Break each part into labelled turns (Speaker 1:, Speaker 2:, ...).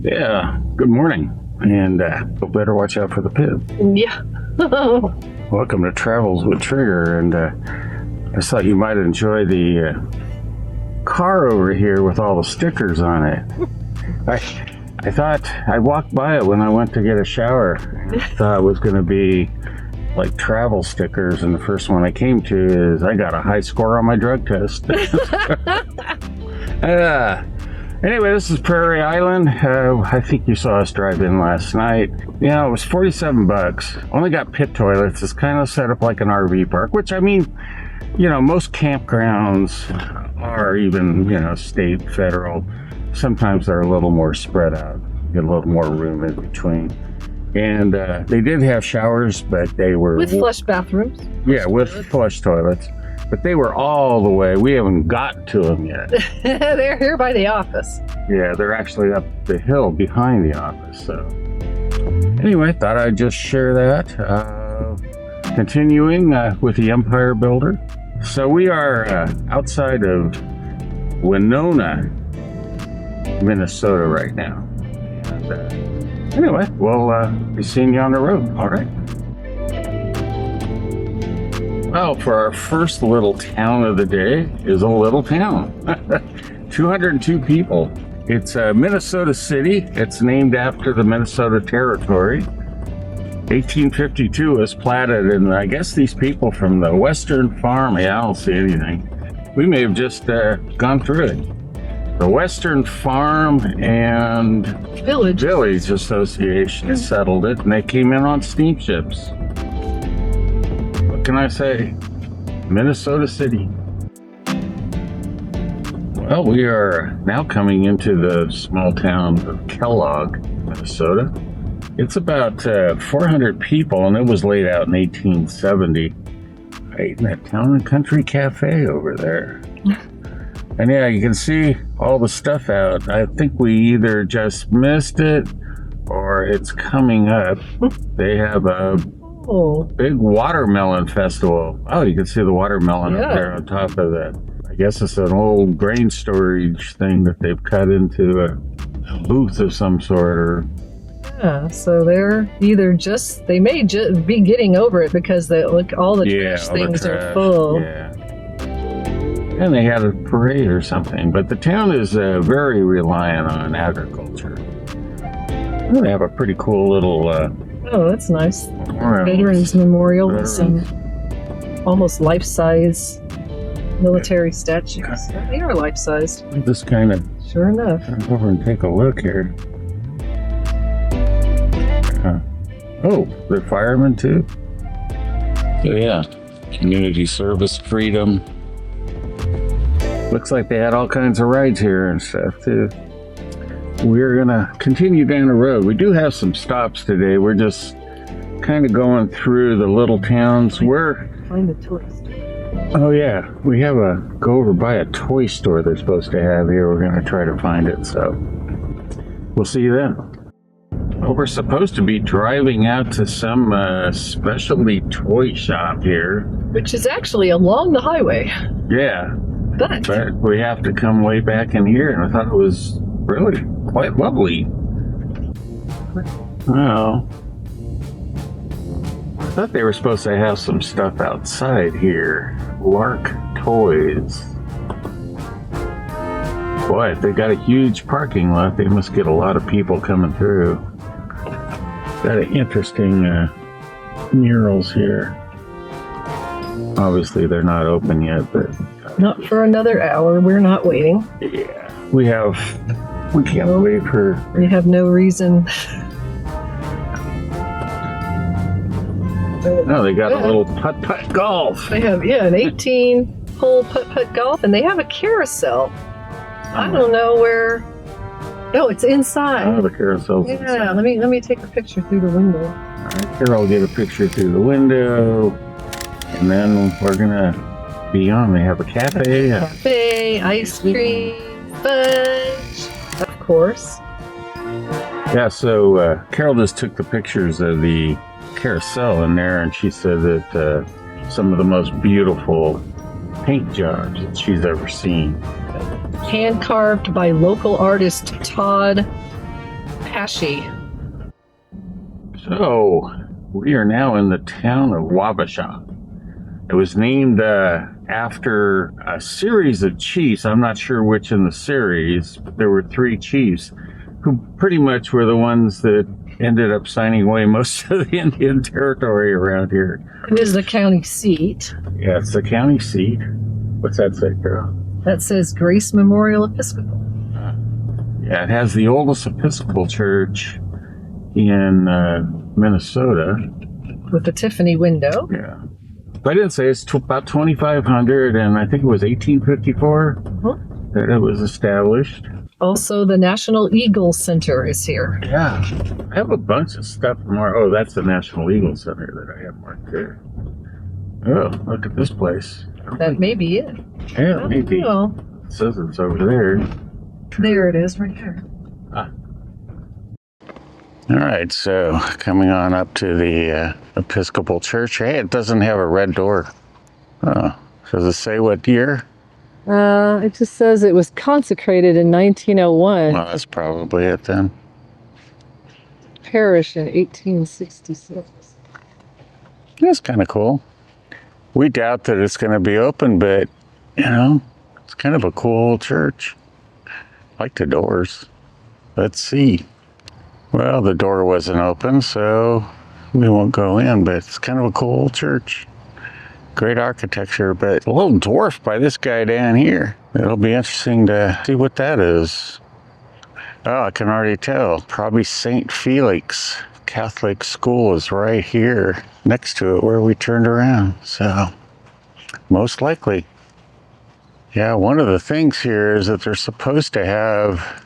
Speaker 1: Yeah, good morning, and better watch out for the pit.
Speaker 2: Yeah.
Speaker 1: Welcome to Travels with Trigger, and I thought you might enjoy the car over here with all the stickers on it. I thought I walked by it when I went to get a shower. I thought it was going to be like travel stickers, and the first one I came to is I got a high score on my drug test. Anyway, this is Prairie Island. I think you saw us drive in last night. You know, it was $47. Only got pit toilets. It's kind of set up like an RV park, which, I mean, you know, most campgrounds are, even, you know, state, federal. Sometimes they're a little more spread out. Get a little more room in between. And they did have showers, but they were...
Speaker 2: With flush bathrooms.
Speaker 1: Yeah, with flush toilets. But they were all the way. We haven't got to them yet.
Speaker 2: They're here by the office.
Speaker 1: Yeah, they're actually up the hill behind the office. So anyway, thought I'd just share that. Continuing with the Empire Builder. So we are outside of Winona, Minnesota right now. And anyway, we'll be seeing you on the road. All right. Well, for our first little town of the day is a little town. 202 people. It's Minnesota City. It's named after the Minnesota Territory. 1852 was platted, and I guess these people from the Western Farm, yeah, I don't see anything. We may have just gone through it. The Western Farm and
Speaker 2: Village
Speaker 1: Association settled it, and they came in on steamships. What can I say? Minnesota City. Well, we are now coming into the small town of Kellogg, Minnesota. It's about 400 people, and it was laid out in 1870. Right in that Town and Country Cafe over there. And yeah, you can see all the stuff out. I think we either just missed it or it's coming up. They have a big watermelon festival. Oh, you can see the watermelon up there on top of that. I guess it's an old grain storage thing that they've cut into a booth of some sort. Or
Speaker 2: yeah, so they're either just, they may just be getting over it because they look, all the trash things are full.
Speaker 1: Yeah. And they had a parade or something, but the town is very reliant on agriculture. They have a pretty cool little...
Speaker 2: oh, that's nice. Veterans Memorial with some almost life-size military statues. They are life-sized.
Speaker 1: This kind of...
Speaker 2: Sure enough.
Speaker 1: Turn over and take a look here. Oh, they're firemen too? So yeah, community service, freedom. Looks like they had all kinds of rides here and stuff too. We're gonna continue down the road. We do have some stops today. We're just kind of going through the little towns.
Speaker 2: Find a toy store.
Speaker 1: Oh yeah, we have go over by a toy store they're supposed to have here. We're gonna try to find it, so we'll see you then. Well, we're supposed to be driving out to some specialty toy shop here.
Speaker 2: Which is actually along the highway.
Speaker 1: Yeah.
Speaker 2: But
Speaker 1: we have to come way back in here, and I thought it was really quite lovely. Oh. I thought they were supposed to have some stuff outside here. Lark Toys. Boy, if they got a huge parking lot, they must get a lot of people coming through. Got an interesting murals here. Obviously, they're not open yet, but...
Speaker 2: not for another hour. We're not waiting.
Speaker 1: Yeah. We can't wait for...
Speaker 2: We have no reason.
Speaker 1: No, they got a little putt-putt golf.
Speaker 2: They have, an 18-hole putt-putt golf, and they have a carousel. I don't know where... No, it's inside.
Speaker 1: Oh, the carousel's inside.
Speaker 2: Let me take a picture through the window.
Speaker 1: All right, here I'll get a picture through the window, and then we're gonna be on. They have a cafe.
Speaker 2: Cafe, ice cream, fudge, of course.
Speaker 1: Yeah, so Carol just took the pictures of the carousel in there, and she said that some of the most beautiful paint jobs that she's ever seen.
Speaker 2: Hand carved by local artist Todd Ashy.
Speaker 1: So, we are now in the town of Wabasha. It was named after a series of chiefs. I'm not sure which in the series, but there were 3 chiefs who pretty much were the ones that ended up signing away most of the Indian territory around here.
Speaker 2: It is the county seat.
Speaker 1: Yeah, it's the county seat. What's that say, Carol?
Speaker 2: That says Grace Memorial Episcopal.
Speaker 1: Yeah, it has the oldest Episcopal church in Minnesota.
Speaker 2: With the Tiffany window.
Speaker 1: Yeah. But I didn't say it's about 2,500, and I think it was 1854 that it was established.
Speaker 2: Also, the National Eagle Center is here.
Speaker 1: Yeah. I have a bunch of stuff more. Oh, that's the National Eagle Center that I have marked there. Oh, look at this place.
Speaker 2: That may be it.
Speaker 1: Yeah, maybe.
Speaker 2: Know.
Speaker 1: It says it's over there.
Speaker 2: There it is, right there.
Speaker 1: All right, so coming on up to the Episcopal Church. Hey, it doesn't have a red door. Oh, does it say what year?
Speaker 2: It just says it was consecrated in 1901.
Speaker 1: Well, that's probably it then.
Speaker 2: Parish in 1866.
Speaker 1: That's kind of cool. We doubt that it's going to be open, but, you know, it's kind of a cool church. I like the doors. Let's see. Well, the door wasn't open, so we won't go in, but it's kind of a cool church. Great architecture, but a little dwarfed by this guy down here. It'll be interesting to see what that is. Oh, I can already tell. Probably St. Felix Catholic School is right here next to it where we turned around. So, most likely. Yeah, one of the things here is that they're supposed to have,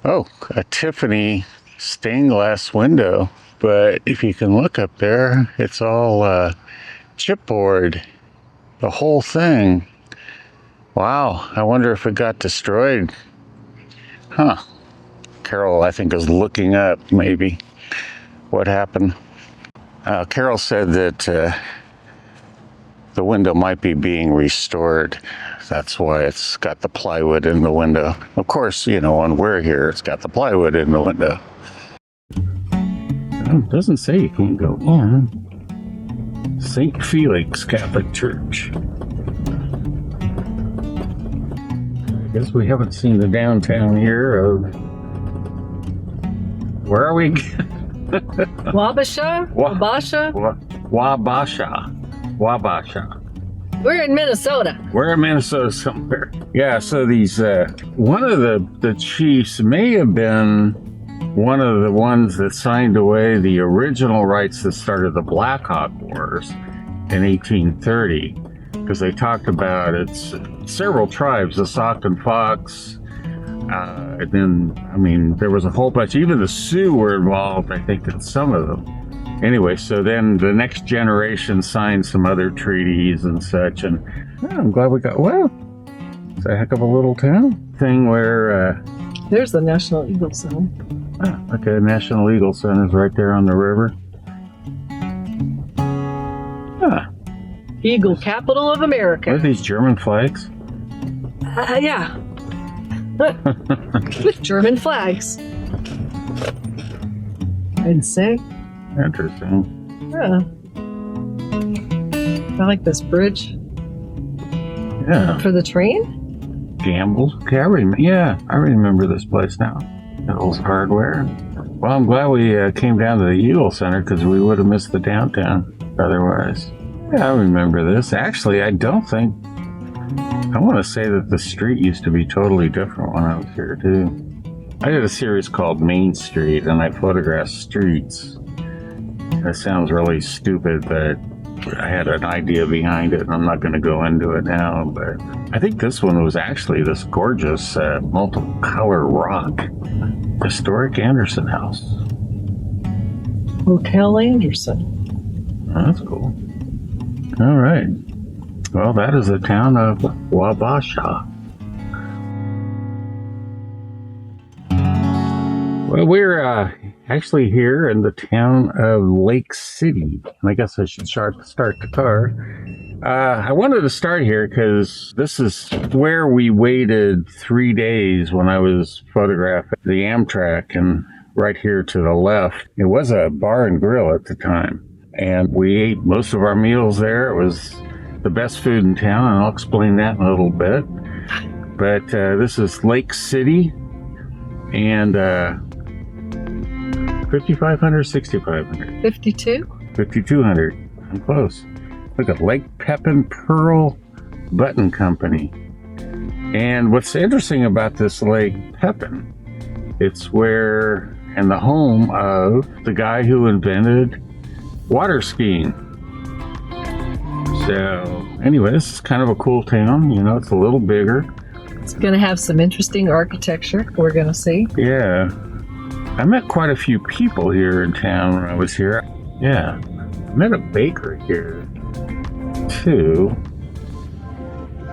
Speaker 1: a Tiffany stained glass window. But if you can look up there, it's all chipboard, the whole thing. Wow, I wonder if it got destroyed. Huh. Carol, I think, is looking up maybe what happened. Carol said that the window might be being restored. That's why it's got the plywood in the window. Of course, you know, when we're here, it's got the plywood in the window. It doesn't say you can't go in. St. Felix Catholic Church. I guess we haven't seen the downtown here of... Where are we?
Speaker 2: Wabasha? Wabasha?
Speaker 1: Wabasha.
Speaker 2: We're in Minnesota.
Speaker 1: We're in Minnesota somewhere. Yeah, so these, one of the chiefs may have been one of the ones that signed away the original rights that started the Black Hawk Wars in 1830, because they talked about it's several tribes, the Sauk and Fox, and then, I mean, there was a whole bunch, even the Sioux were involved, I think, in some of them. Anyway, so then the next generation signed some other treaties and such, and I'm glad we got, well, it's a heck of a little town thing where...
Speaker 2: There's the National Eagle Center.
Speaker 1: Okay, National Eagle Center is right there on the river.
Speaker 2: Eagle capital of America.
Speaker 1: Are these German flags?
Speaker 2: Yeah. With German flags. I'd say.
Speaker 1: Interesting.
Speaker 2: Yeah. I like this bridge.
Speaker 1: Yeah.
Speaker 2: For the train?
Speaker 1: Gamble's. Okay, I remember this place now. Metal's Hardware. Well, I'm glad we came down to the Eagle Center because we would have missed the downtown otherwise. Yeah, I remember this. Actually, I don't think... I want to say that the street used to be totally different when I was here, too. I did a series called Main Street, and I photographed streets. That sounds really stupid, but I had an idea behind it, and I'm not going to go into it now, but I think this one was actually this gorgeous multicolor rock. Historic Anderson House.
Speaker 2: Hotel Anderson.
Speaker 1: Oh, that's cool. All right. Well, that is the town of Wabasha. Well, we're actually here in the town of Lake City. And I guess I should start the car. I wanted to start here because this is where we waited 3 days when I was photographing the Amtrak. And right here to the left. It was a bar and grill at the time. And we ate most of our meals there. It was the best food in town, and I'll explain that in a little bit. But this is Lake City, and 5,500, 6,500? 5,200. I'm close. Look at Lake Pepin Pearl Button Company. And what's interesting about this Lake Pepin, it's where, and the home of the guy who invented water skiing. So anyway, this is kind of a cool town. You know, it's a little bigger.
Speaker 2: It's going to have some interesting architecture we're going to see.
Speaker 1: Yeah. I met quite a few people here in town when I was here. Yeah. I met a baker here, too.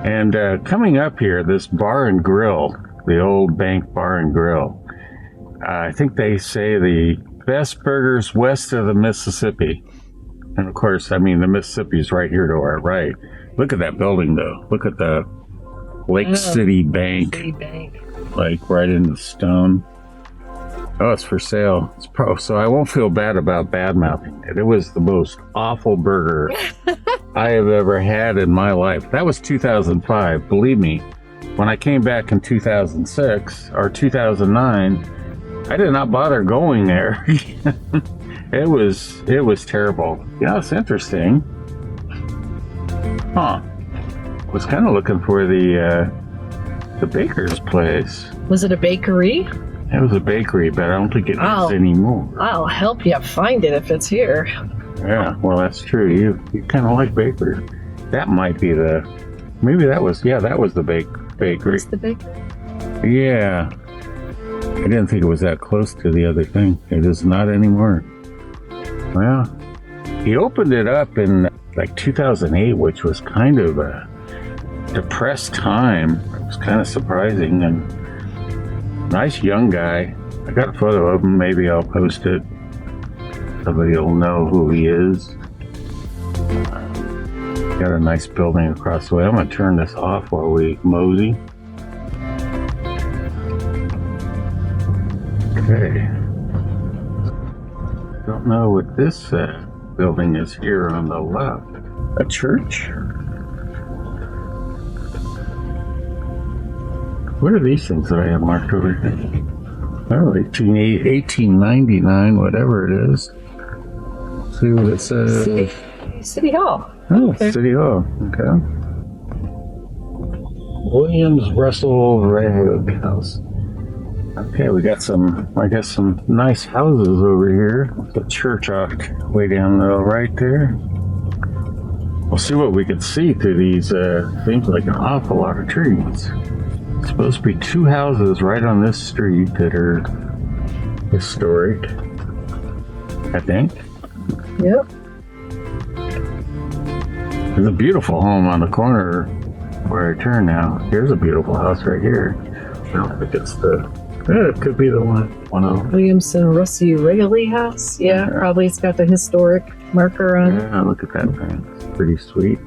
Speaker 1: And coming up here, this bar and grill, the old bank bar and grill, I think they say the best burgers west of the Mississippi. And of course, I mean, the Mississippi's right here to our right. Look at that building, though. Look at the Lake City Bank. Like right in the stone. Oh, it's for sale. It's so I won't feel bad about bad-mouthing it. It was the most awful burger I have ever had in my life. That was 2005. Believe me, when I came back in 2006 or 2009, I did not bother going there. It was terrible. Yeah, it's interesting. Huh. Was kind of looking for the baker's place.
Speaker 2: Was it a bakery?
Speaker 1: It was a bakery, but I don't think it is anymore.
Speaker 2: I'll help you find it if it's here.
Speaker 1: Yeah, well, that's true. You kind of like bakery. That might be that was the bakery.
Speaker 2: It's the bakery?
Speaker 1: Yeah. I didn't think it was that close to the other thing. It is not anymore. Well, he opened it up in like 2008, which was kind of a depressed time. It was kind of surprising, and nice young guy. I got a photo of him. Maybe I'll post it. Somebody will know who he is. Got a nice building across the way. I'm going to turn this off while we mosey. Okay. Don't know what this building is here on the left. A church? What are these things that I have marked over here? Oh, 1899, whatever it is. Let's see what it says.
Speaker 2: City Hall.
Speaker 1: Oh, okay. City Hall. Okay. Williams Russell Road House. Okay, we got some nice houses over here. The church off way down the right there. We'll see what we can see through these, seems like an awful lot of trees. It's supposed to be two houses right on this street that are historic, I think.
Speaker 2: Yep.
Speaker 1: There's a beautiful home on the corner where I turn now. Here's a beautiful house right here. I don't think it's it could be the one of
Speaker 2: Williamson Rusty Raley House. Yeah, probably it's got the historic marker on it.
Speaker 1: Yeah, look at that thing. It's pretty sweet.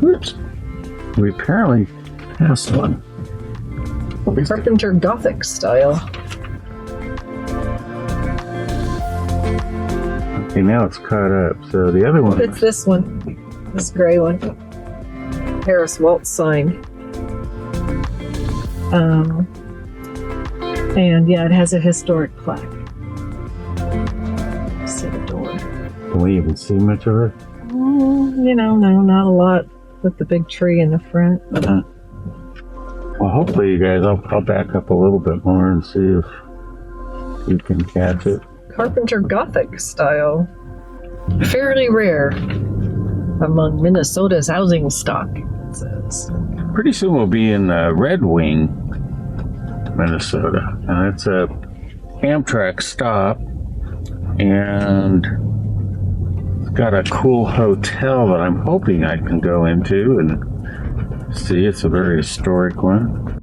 Speaker 1: Oops. We apparently passed one.
Speaker 2: Carpenter Gothic style.
Speaker 1: Okay, now it's caught up. So the other one.
Speaker 2: It's this one. This gray one. Harris Waltz sign. And yeah, it has a historic plaque. See the door.
Speaker 1: Can we even see much of it?
Speaker 2: No, not a lot with the big tree in the front.
Speaker 1: Well, hopefully you guys, I'll back up a little bit more and see if you can catch it.
Speaker 2: Carpenter Gothic style. Fairly rare among Minnesota's housing stock, it says.
Speaker 1: Pretty soon we'll be in Red Wing, Minnesota. And it's a Amtrak stop. And it's got a cool hotel that I'm hoping I can go into and see. It's a very historic one.